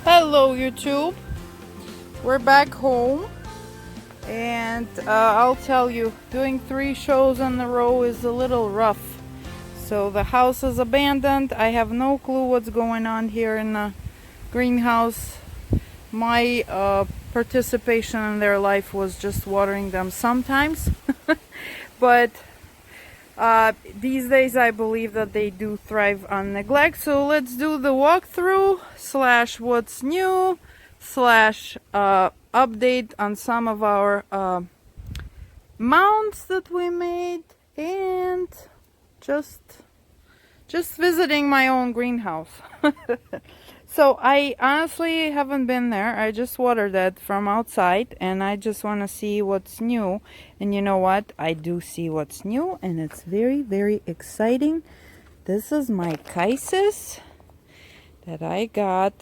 Hello YouTube, we're back home and I'll tell you, doing 3 shows in a row is a little rough. So the house is abandoned. I have no clue what's going on here in the greenhouse. My participation in their life was just watering them sometimes. But these days I believe that they do thrive on neglect. So let's do the walkthrough slash what's new slash update on some of our mounds that we made, and just visiting my own greenhouse. So I honestly haven't been there. I just watered that from outside and I just want to see what's new. And you know what? I do see what's new and it's very, very exciting. This is my chisis that I got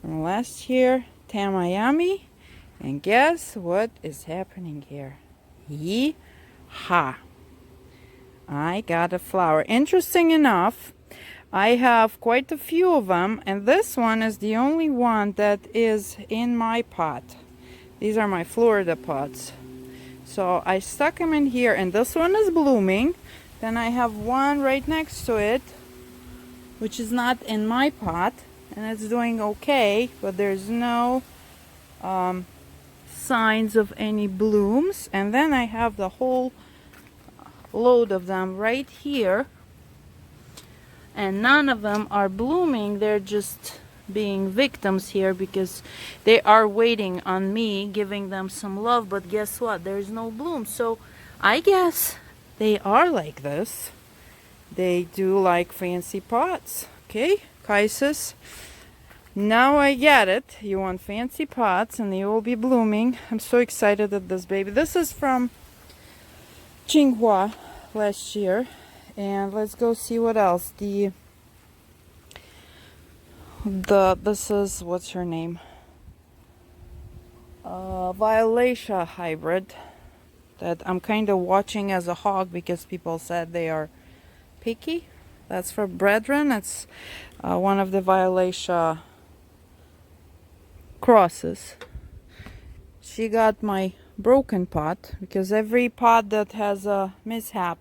from last year, Miami. And guess what is happening here? Yee-ha! I got a flower. Interesting enough, I have quite a few of them, and this one is the only one that is in my pot. These are my Florida pots. So I stuck them in here, and this one is blooming. Then I have one right next to it, which is not in my pot, and it's doing okay, but there's no signs of any blooms. And then I have the whole load of them right here, and none of them are blooming. They're just being victims here because they are waiting on me giving them some love. But guess what? There's no bloom. So I guess they are like this. They do like fancy pots. Okay, chisis. Now I get it. You want fancy pots and they will be blooming. I'm so excited at this baby. This is from Tsinghua last year. And let's go see what else. This is, what's her name? Violacia hybrid that I'm kind of watching as a hog because people said they are picky. That's for brethren. It's one of the Violacia crosses. She got my broken pot because every pot that has a mishap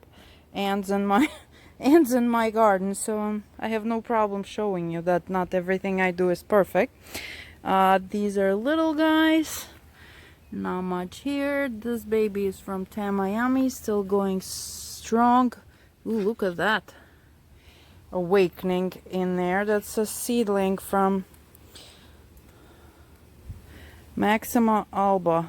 ends in my garden. So I have no problem showing you that not everything I do is perfect. These are little guys, not much here. This baby is from Miami, still going strong. Ooh, look at that awakening in there. That's a seedling from Maxima alba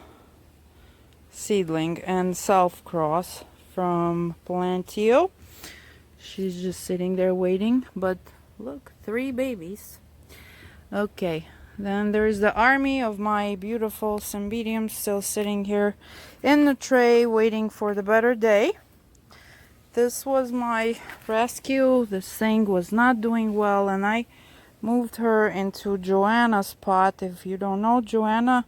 seedling and self cross from Plantio. She's just sitting there waiting, but look, 3 babies. Okay, then there's the army of my beautiful cymbidiums still sitting here in the tray waiting for the better day. This was my rescue. This thing was not doing well and I moved her into Joanna's pot. If you don't know Joanna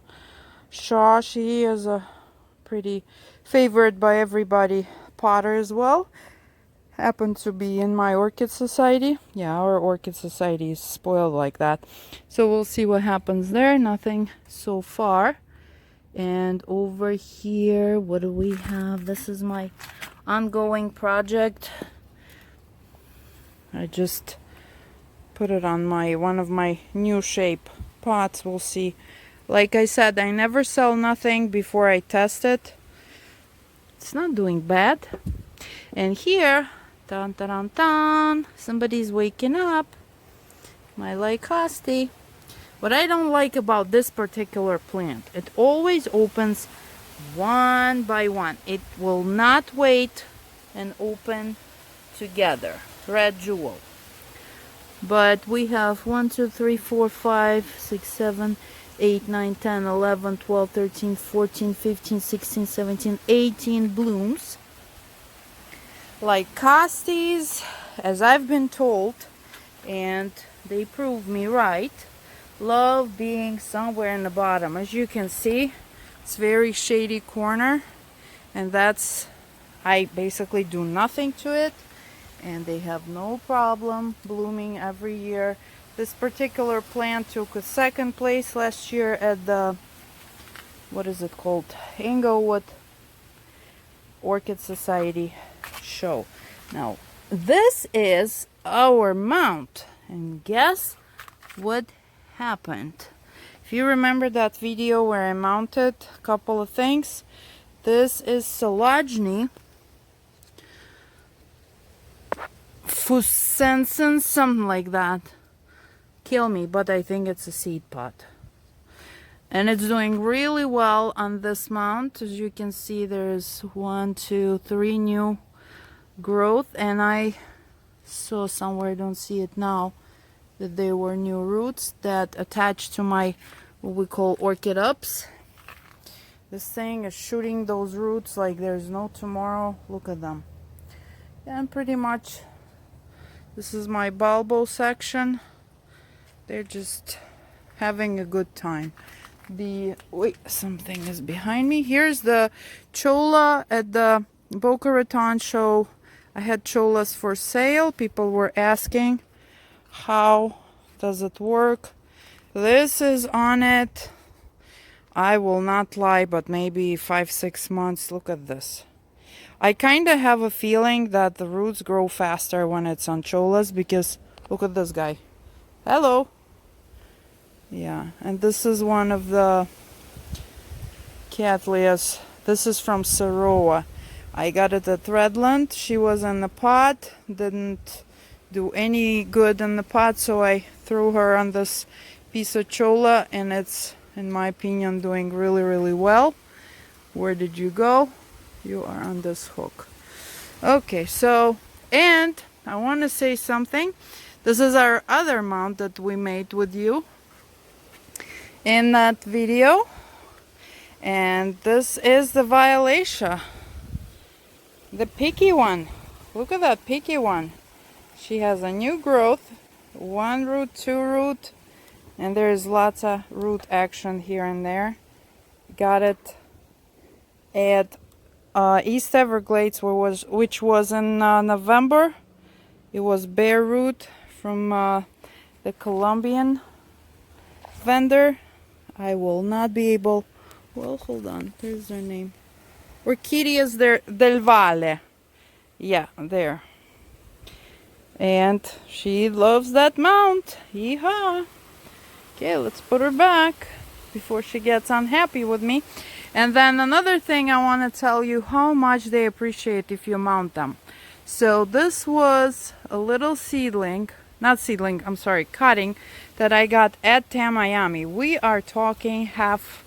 Shaw, she is a pretty favored by everybody potter as well. Happened to be in my orchid society. Yeah, our orchid society is spoiled like that. So we'll see what happens there. Nothing so far. And over here, what do we have? This is my ongoing project. I just put it on one of my new shape pots. We'll see. Like I said, I never sell nothing before I test it. It's not doing bad. And here, dun, dun, dun, dun, somebody's waking up. My Lycoste. What I don't like about this particular plant, it always opens one by one. It will not wait and open together. Red jewel. But we have 1, 2, 3, 4, 5, 6, 7, 8, 9, 10, 11, 12, 13, 14, 15, 16, 17, 18 blooms. Lycostes, as I've been told, and they proved me right, love being somewhere in the bottom. As you can see, it's very shady corner, and that's, I basically do nothing to it, and they have no problem blooming every year. This particular plant took a second place last year at the, what is it called, Inglewood Orchid Society show. Now, this is our mount, and guess what happened? If you remember that video where I mounted a couple of things, this is Solagny Fusensen, something like that. Kill me, but I think it's a seed pot. And it's doing really well on this mount. As you can see, there's 1, 2, 3 new growth, and I saw somewhere, I don't see it now, that there were new roots that attached to my, what we call orchid ups. This thing is shooting those roots like there's no tomorrow. Look at them. And pretty much, this is my bulbo section. They're just having a good time. Wait, something is behind me. Here's the cholla at the Boca Raton show. I had cholas for sale. People were asking, how does it work? This is on it. I will not lie, but maybe 5-6 months. Look at this. I kind of have a feeling that the roots grow faster when it's on cholas, because look at this guy. Hello. Yeah, and this is one of the Cattleyas. This is from Saroa. I got it at Redland. She was in the pot. Didn't do any good in the pot, so I threw her on this piece of cholla, and it's, in my opinion, doing really, really well. Where did you go? You are on this hook. Okay, so, and I want to say something. This is our other mount that we made with you in that video, and this is the Violacea, the picky one. Look at that picky one. She has a new growth, 1 root, 2 root, and there's lots of root action here and there. Got it at East Everglades, which was in November. It was bare root from the Colombian vendor. I will not be able, well, hold on, there's their name. Orchideas del Valle. Yeah, there. And she loves that mount. Yeehaw. Okay, let's put her back before she gets unhappy with me. And then another thing I want to tell you, how much they appreciate if you mount them. So this was a little seedling, not seedling, I'm sorry, cutting that I got at Miami. We are talking half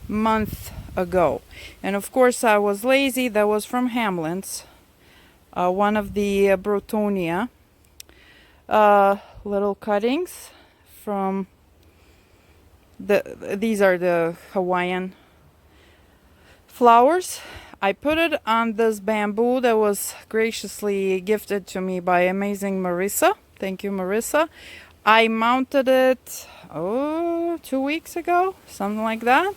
month ago. And of course I was lazy. That was from Hamlin's, one of the Brotonia little cuttings from these are the Hawaiian flowers. I put it on this bamboo that was graciously gifted to me by amazing Marissa. Thank you, Marissa. I mounted it, 2 weeks ago, something like that.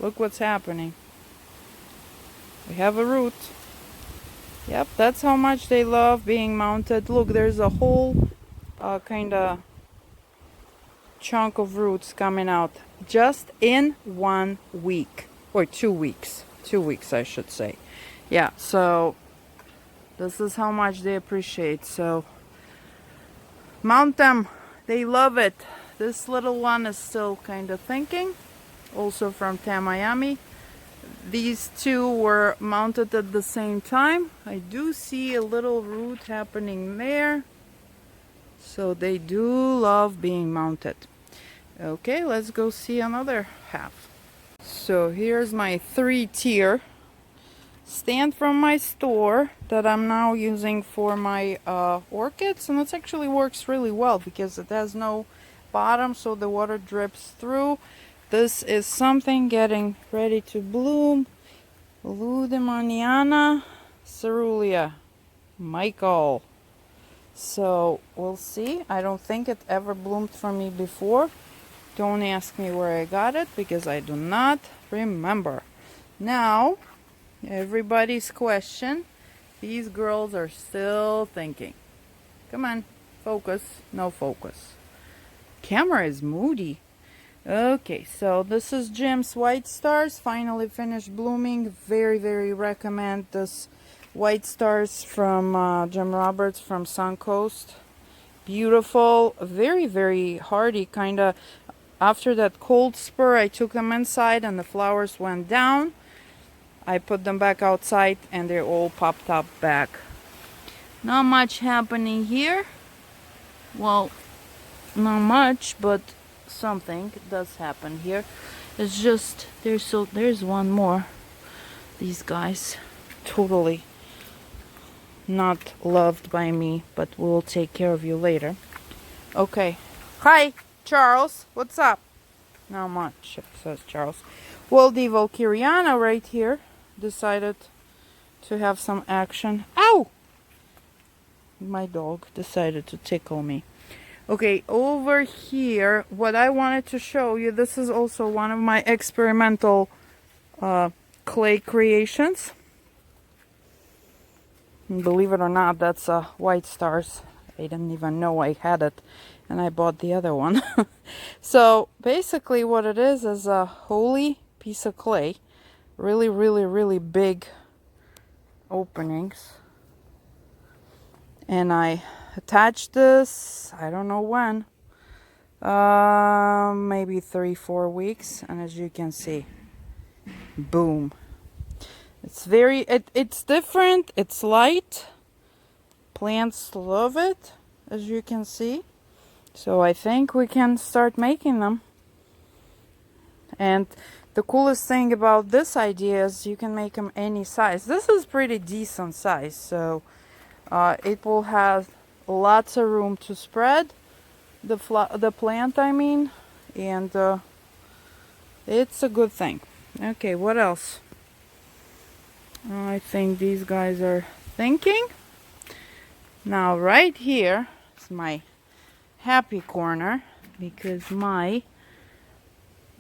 Look what's happening. We have a root. Yep, that's how much they love being mounted. Look, there's a whole kind of chunk of roots coming out just in 1 week, or 2 weeks. 2 weeks, I should say. Yeah, so this is how much they appreciate. So mount them. They love it. This little one is still kind of thinking. Also from Miami. These two were mounted at the same time. I do see a little root happening there. So they do love being mounted. Okay, let's go see another half. So here's my 3-tier stand from my store that I'm now using for my orchids, and it actually works really well because it has no bottom, so the water drips through. This is something getting ready to bloom. Ludemoniana cerulean, Michael. So we'll see. I don't think it ever bloomed for me before. Don't ask me where I got it because I do not remember. Now, everybody's question. These girls are still thinking. Come on, focus. No focus. Camera is moody. Okay, so this is Jim's White Stars. Finally finished blooming. Very, very recommend this White Stars from Jim Roberts from Suncoast. Beautiful, very, very hardy. Kind of after that cold spur, I took them inside and the flowers went down. I put them back outside and they all popped up back. Not much happening here. Well, not much, but something does happen here. It's just there's one more. These guys totally not loved by me, but we'll take care of you later. Okay. Hi, Charles. What's up? Not much, says Charles. Well, the Valkyriana right here decided to have some action. Ow! My dog decided to tickle me. Okay, over here, what I wanted to show you, this is also one of my experimental clay creations. Believe it or not, that's White Stars. I didn't even know I had it, and I bought the other one. So basically what it is a holy piece of clay. Really, really, really big openings. And I attached this, I don't know when, maybe 3-4 weeks, and as you can see, boom. It's it's different, it's light, plants love it, as you can see, so I think we can start making them. And the coolest thing about this idea is you can make them any size. This is pretty decent size, so it will have lots of room to spread the plant, I mean, and it's a good thing. Okay, what else? I think these guys are thinking. Now right here is my happy corner because my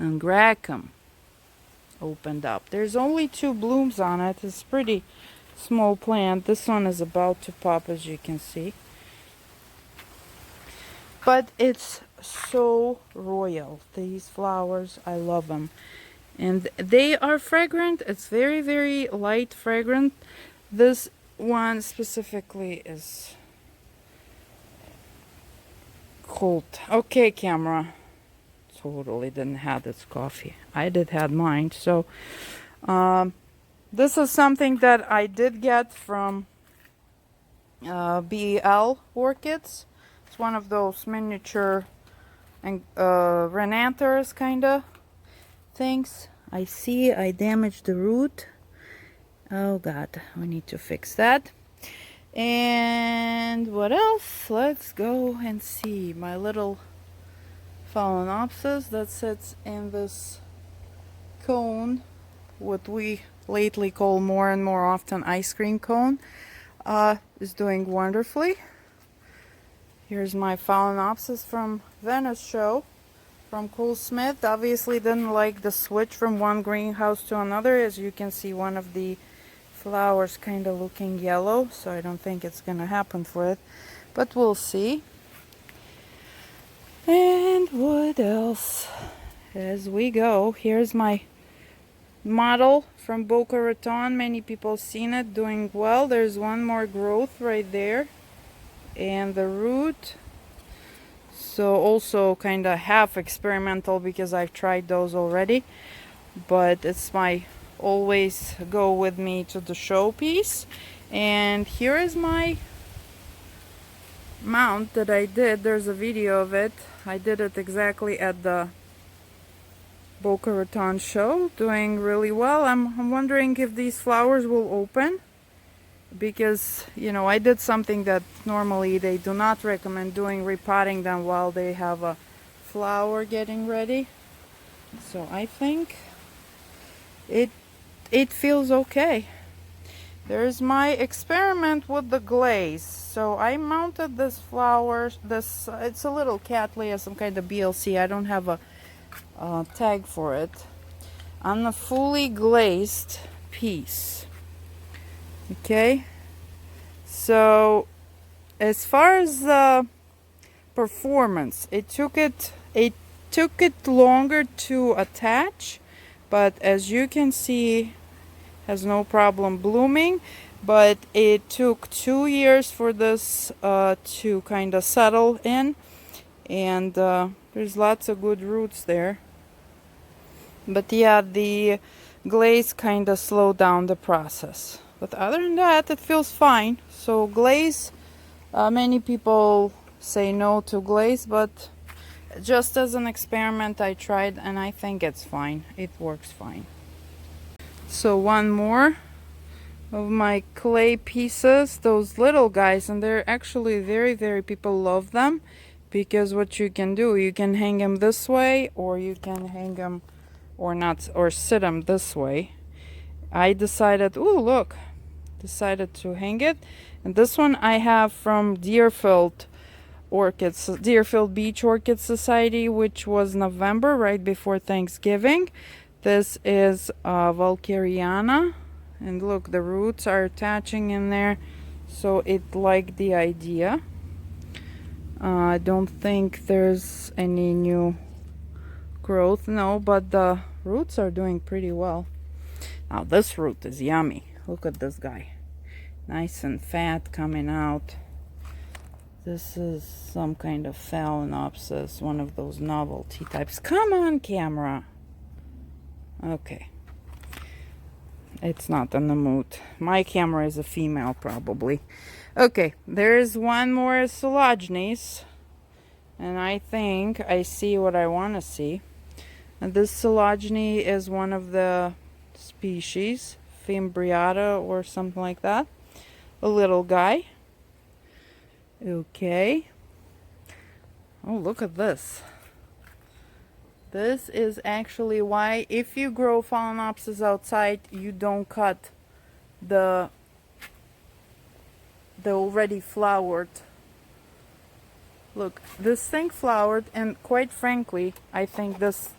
angraecum opened up. There's only 2 blooms on it. It's pretty small plant. This one is about to pop, as you can see, but it's so royal. These flowers, I love them, and they are fragrant. It's very, very light fragrant. This one specifically is cold. Okay, camera, totally didn't have its coffee. I did had mine. So this is something that I did get from BL Orchids. It's one of those miniature and renanters kind of things. I see I damaged the root. Oh god, we need to fix that. And what else? Let's go and see my little Phalaenopsis that sits in this cone, what we lately call more and more often ice cream cone, is doing wonderfully. Here's my Phalaenopsis from Venice show from Cole Smith. Obviously didn't like the switch from one greenhouse to another. As you can see, one of the flowers kind of looking yellow, so I don't think it's gonna happen for it, but we'll see. And what else? As we go, here's my model from Boca Raton. Many people seen it, doing well. There's one more growth right there, and the root. So also kind of half experimental because I've tried those already, but it's my always go with me to the showpiece. And here is my mount that I did. There's a video of it. I did it exactly at the Boca Raton show, doing really well. I'm wondering if these flowers will open, because you know I did something that normally they do not recommend doing, repotting them while they have a flower getting ready. So I think it feels okay. There's my experiment with the glaze. So I mounted this flower, it's a little cattleya, some kind of BLC. I don't have a tag for it, on a fully glazed piece. Okay, so as far as the performance. It took it longer to attach, but as you can see, has no problem blooming. But it took 2 years for this to kind of settle in, and there's lots of good roots there. But yeah, the glaze kind of slowed down the process. But other than that, it feels fine. So glaze, many people say no to glaze, but just as an experiment I tried and I think it's fine. It works fine. So one more of my clay pieces, those little guys, and they're actually very people love them, because what you can do, you can hang them this way, or you can hang them or not, or sit them this way. I decided, oh look, decided to hang it. And this one I have from Deerfield Orchids, Deerfield Beach Orchid Society, which was November, right before Thanksgiving. This is Valkyriana, and look, the roots are attaching in there, so it liked the idea. I don't think there's any new growth, no, but the roots are doing pretty well. Now this root is yummy. Look at this guy, nice and fat coming out. This is some kind of phalaenopsis, one of those novelty types. Come on, camera. Okay, it's not in the mood. My camera is a female, probably. Okay, there is one more Solognes, and I think I see what I want to see. And this Solognes is one of the species, Fimbriata or something like that. A little guy. Okay. Oh, look at this. This is actually why, if you grow Phalaenopsis outside, you don't cut the already flowered. Look, this thing flowered, and quite frankly, I think this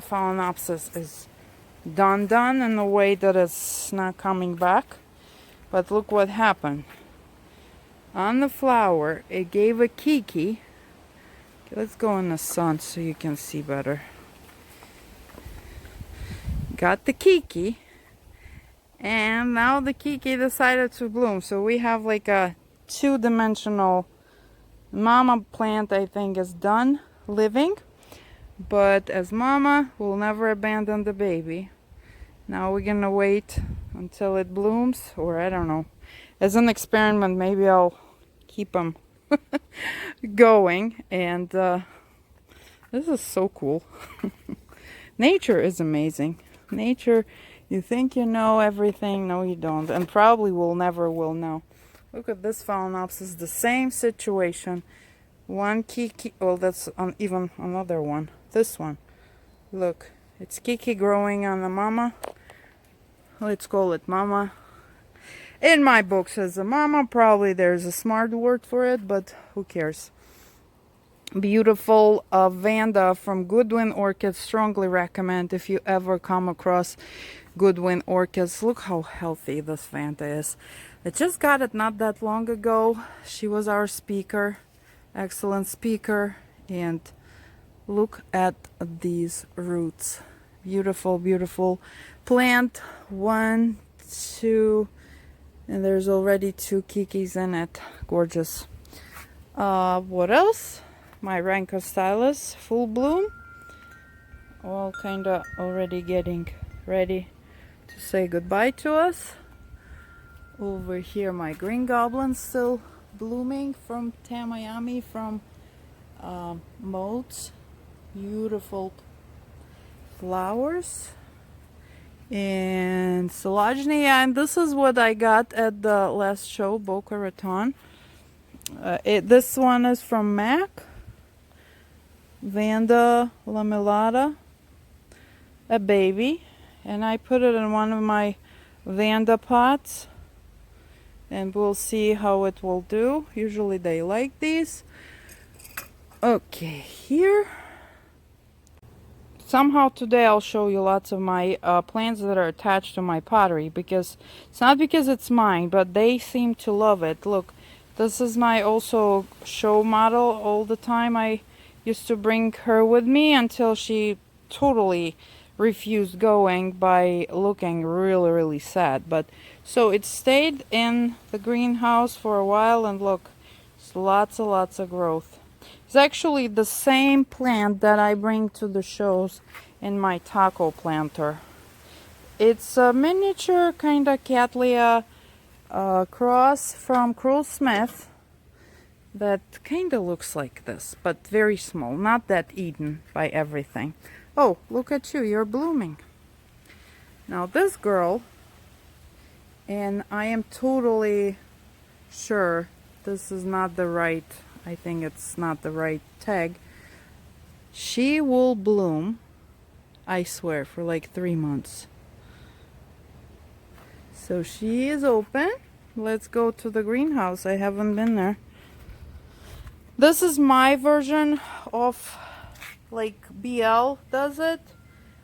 Phalaenopsis is done in a way that it's not coming back. But look what happened. On the flower, it gave a kiki. Okay, let's go in the sun so you can see better. Got the kiki, and now the kiki decided to bloom. So we have like a two-dimensional mama plant. I think is done living, but as mama, we'll never abandon the baby. Now we're gonna wait until it blooms, or I don't know. As an experiment, maybe I'll keep them going. And this is so cool. Nature is amazing. Nature, you think you know everything, no you don't, and probably never will know. Look at this Phalaenopsis, the same situation. One kiki, well, that's even another one. This one, look, it's kiki growing on the mama. Let's call it mama. In my book says a mama, probably there's a smart word for it, but who cares. Beautiful Vanda from Goodwin Orchids. Strongly recommend if you ever come across Goodwin Orchids. Look how healthy this Vanda is. I just got it not that long ago. She was our speaker, excellent speaker, and look at these roots. Beautiful plant. 1, 2, and there's already 2 kikis in it. Gorgeous. What else? My Ranchostylus, full bloom. All kinda already getting ready to say goodbye to us. Over here, my Green Goblin still blooming from Tamayami, from Modes. Beautiful flowers. And Solognes, and this is what I got at the last show, Boca Raton. This one is from MAC. Vanda lamellata, a baby, and I put it in one of my Vanda pots, and we'll see how it will do. Usually they like these. Okay, here. Somehow today I'll show you lots of my plants that are attached to my pottery, because it's not because it's mine, but they seem to love it. Look, This is my also show model all the time. I used to bring her with me until she totally refused going by looking really, really sad. But so it stayed in the greenhouse for a while, and look, it's lots of growth. It's actually the same plant that I bring to the shows in my taco planter. It's a miniature kind of Cattleya cross from Cruel Smith that kind of looks like this, but very small, not that eaten by everything. Oh, look at you, you're blooming. Now this girl, and I am totally sure this is not the right, I think it's not the right tag. She will bloom, I swear, for like 3 months. So she is open. Let's go to the greenhouse. I haven't been there. This is my version of like BL does it.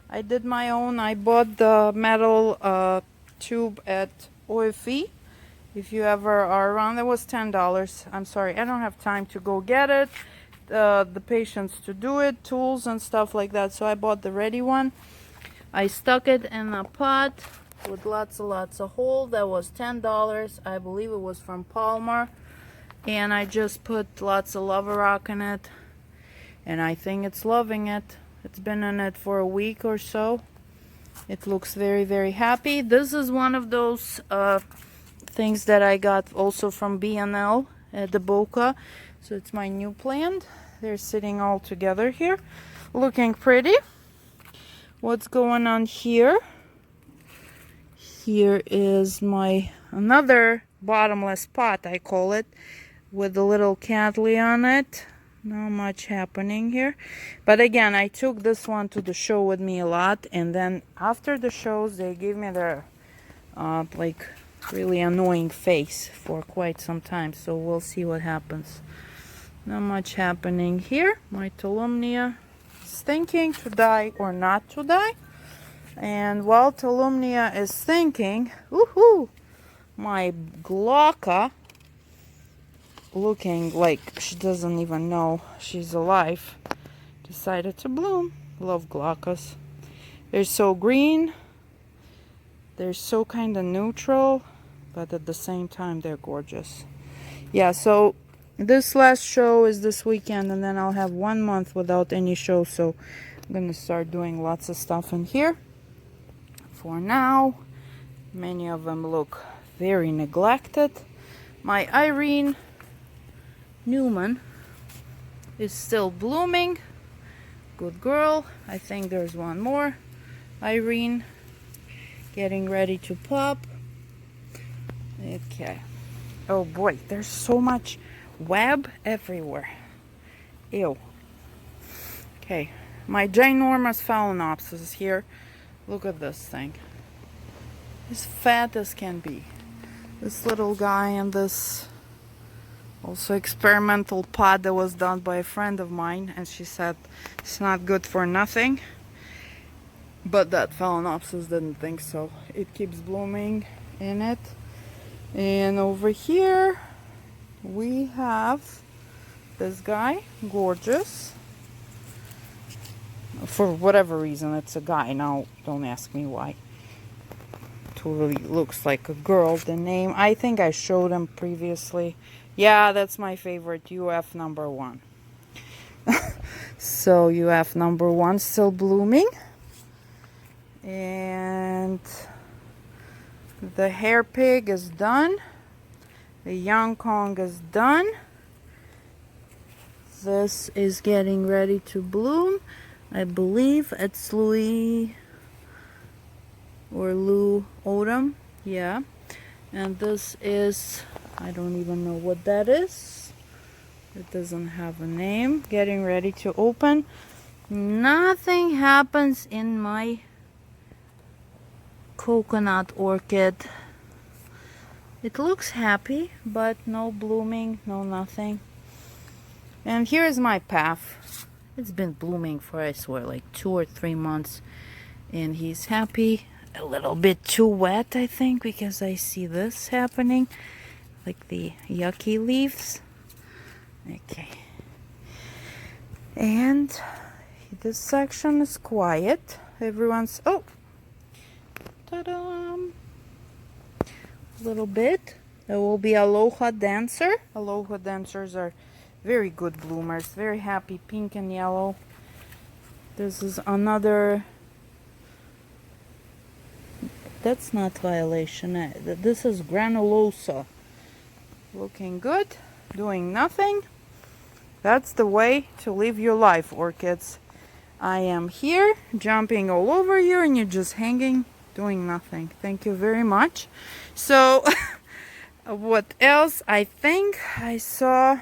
I did my own. I bought the metal tube at OFE. If you ever are around, it was $10. I'm sorry, I don't have time to go get it. The patience to do it, tools and stuff like that. So I bought the ready one. I stuck it in a pot with lots of hole. That was $10. I believe it was from Palmer. And I just put lots of lava rock in it. And I think it's loving it. It's been in it for a week or so. It looks very happy. This is one of those things that I got also from B&L at the Boca. So it's my new plant. They're sitting all together here, looking pretty. What's going on here? Here is my another bottomless pot, I call it, with a little Cattleya on it. Not much happening here, but again, I took this one to the show with me a lot, and then after the shows they gave me their like really annoying face for quite some time, so we'll see what happens. Not much happening here. My Tolumnia is thinking to die or not to die, and while Tolumnia is thinking, woohoo, my Glauca, looking like she doesn't even know she's alive, decided to bloom. Love Glaucas. They're so green, they're so kind of neutral, but at the same time they're gorgeous. Yeah, so this last show is this weekend, and then I'll have 1 month without any show, so I'm gonna start doing lots of stuff in here. For now, many of them look very neglected. My Irene Newman is still blooming. Good girl. I think there's one more Irene getting ready to pop. Okay. Oh boy, there's so much web everywhere. Ew. Okay, my ginormous Phalaenopsis is here. Look at this thing. As fat as can be. This little guy and this also experimental pot that was done by a friend of mine, and she said it's not good for nothing, but that Phalaenopsis didn't think so. It keeps blooming in it. And over here we have this guy, gorgeous. For whatever reason it's a guy now, don't ask me why. Totally looks like a girl. The name, I think I showed him previously. Yeah, that's my favorite, UF number 1. So UF number 1 still blooming. And the hair pig is done. The young Kong is done. This is getting ready to bloom. I believe it's Louis or Lou Odom. Yeah. And this is, I don't even know what that is. It doesn't have a name. Getting ready to open. Nothing happens in my coconut orchid. It looks happy, but no blooming, no nothing. And here's my path. It's been blooming for, I swear, like 2 or 3 months. And he's happy. A little bit too wet, I think, because I see this happening. like the yucky leaves. Okay. And this section is quiet. Everyone's, oh, ta-da! A little bit. There will be Aloha Dancer. Aloha Dancers are very good bloomers, very happy, pink and yellow. This is another, that's not Violation. This is Granulosa. Looking good, doing nothing. That's the way to live your life, orchids. I am here, jumping all over you, and you're just hanging, doing nothing. Thank you very much. So, what else? I think I saw,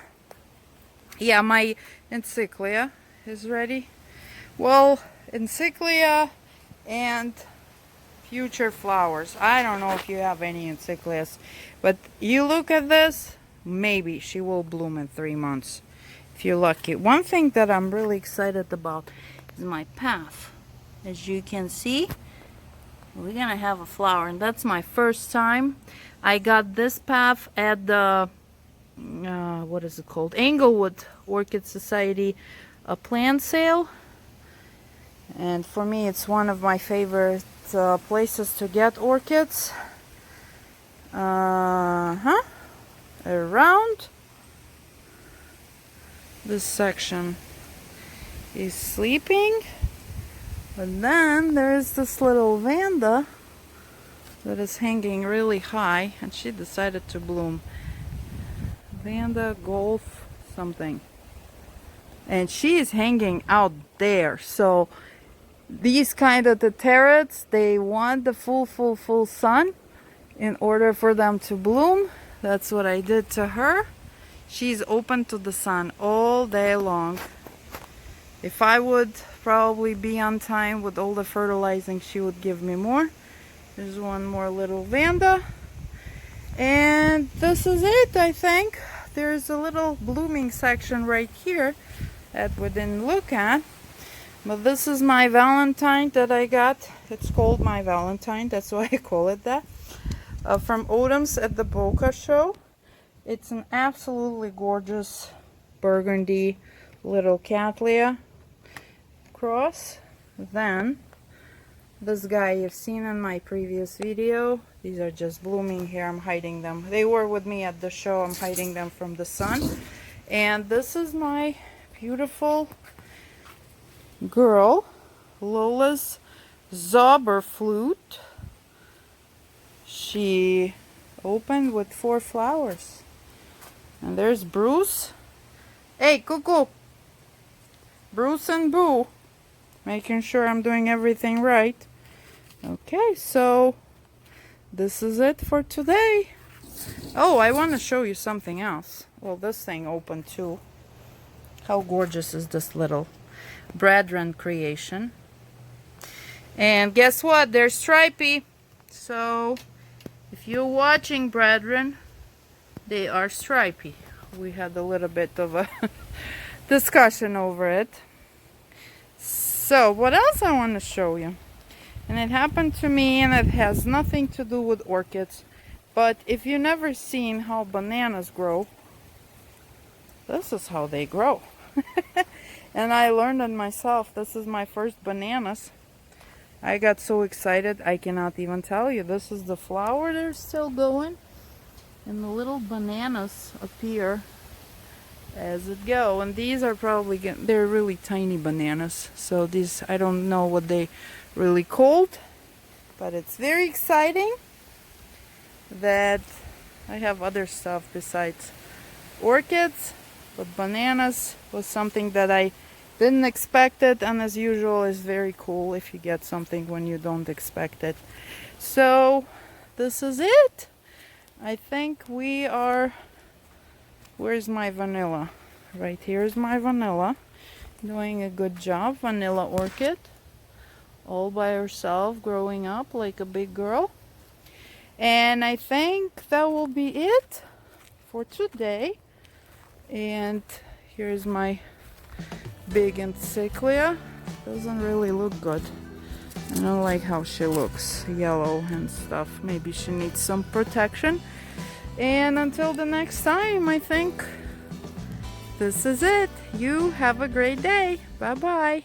yeah, my encyclia is ready. Well, encyclia and future flowers. I don't know if you have any encyclias, but you look at this, maybe she will bloom in 3 months if you're lucky. One thing that I'm really excited about is my path. As you can see, we're gonna have a flower, and that's my first time. I got this path at the what is it called, Englewood Orchid Society plant sale, and for me it's one of my favorite places to get orchids. Around this section is sleeping, but then there's this little Vanda that is hanging really high, and she decided to bloom. Vanda Golf something, and she is hanging out there. So these kind of the terrets, they want the full sun in order for them to bloom. That's what I did to her. She's open to the sun all day long. If I would probably be on time with all the fertilizing, she would give me more. There's one more little Vanda. And this is it, I think. There's a little blooming section right here that we didn't look at. But this is my Valentine that I got. It's called my Valentine, that's why I call it that. From Odom's at the Boca show. It's an absolutely gorgeous burgundy little Cattleya cross. Then this guy you've seen in my previous video. These are just blooming here. I'm hiding them. They were with me at the show. I'm hiding them from the sun. And this is my beautiful girl, Lola's Zauberflute. She opened with 4 flowers. And there's Bruce. Hey, Cuckoo! Bruce and Boo. Making sure I'm doing everything right. Okay, so this is it for today. Oh, I want to show you something else. Well, this thing opened too. How gorgeous is this little Brethren creation? And guess what? They're stripy. So if you're watching, Brethren, they are stripy. We had a little bit of a discussion over it. So what else I want to show you? And it happened to me, and it has nothing to do with orchids. But if you've never seen how bananas grow, this is how they grow. And I learned it myself. This is my first bananas. I got so excited I cannot even tell you. This is the flower. They're still going. And the little bananas appear as it go. And these are probably, they're really tiny bananas. So these, I don't know what they really called. But it's very exciting that I have other stuff besides orchids. But bananas was something that I didn't expect it, and as usual is very cool if you get something when you don't expect it. So this is it. I think we are, where's my vanilla? Right here's my vanilla, doing a good job. Vanilla orchid, all by herself, growing up like a big girl. And I think that will be it for today. And here's my big encyclia. Doesn't really look good. I don't like how she looks, yellow and stuff. Maybe she needs some protection. And until the next time, I think this is it. You have a great day. Bye bye.